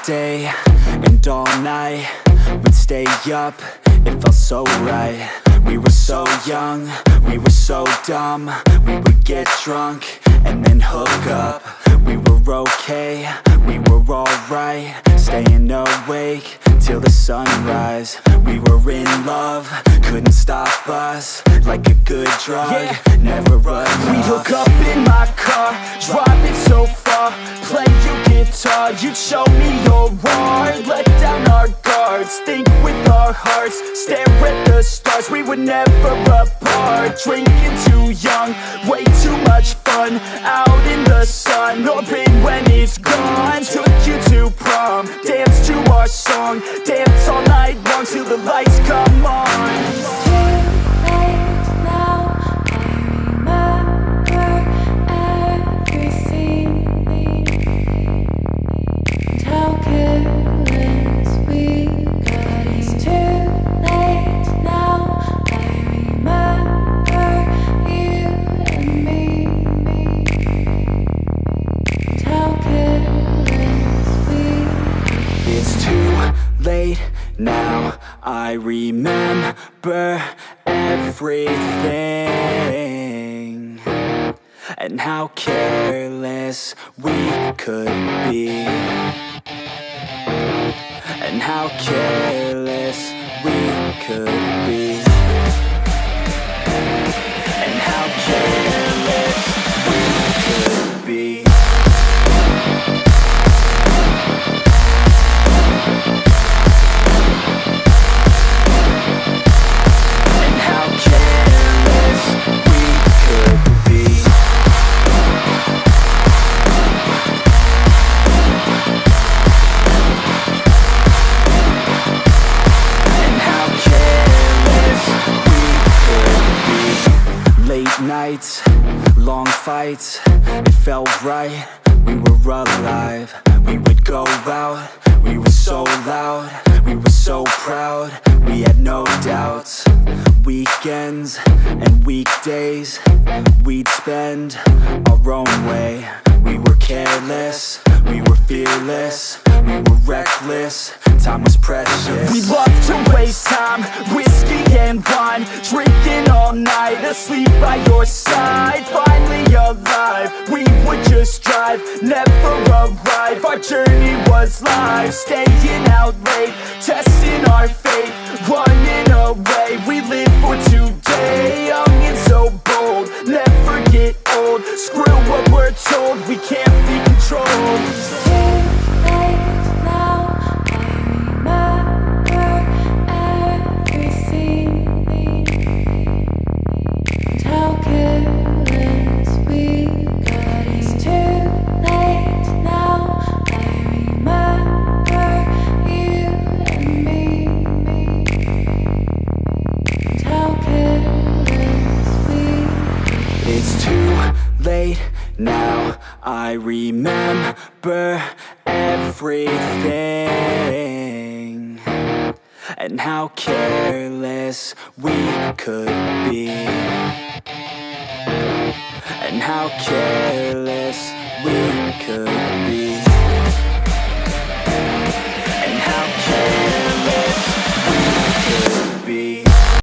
day and all night, we'd stay up, it felt so right. We were so young, we were so dumb. We would get drunk and then hook up. We were okay, we were alright, staying awake till the sunrise. We were in love, couldn't stop us, like a good drug, never enough. We'd hook up in my car, driving so far, play you guitar, you'd show me your art, let down our guards, think with our hearts, stare at the stars. We were never apart, drinking too young, way too much fun, out in the sun, hoping when it's gone. Took you to prom, dance to our song, dance all night long till the lights come on. Now I remember everything, and how careless we could be, and how careless we could be, and how careless we could be. Nights, long fights, it felt right, we were alive. We would go out, we were so loud, we were so proud, we had no doubts. Weekends and weekdays, we'd spend our own way. We were careless, we were fearless, we were reckless, time was precious. We loved to waste time, whiskey and wine, drinking all night, asleep by your side. Finally alive, we would just drive, never arrive. Our journey was live, staying out late, testing our fate, running away. We live for today, young and so bold, never get old. Screw what we're told, we can't be controlled. Now I remember everything, and how careless we could be, and how careless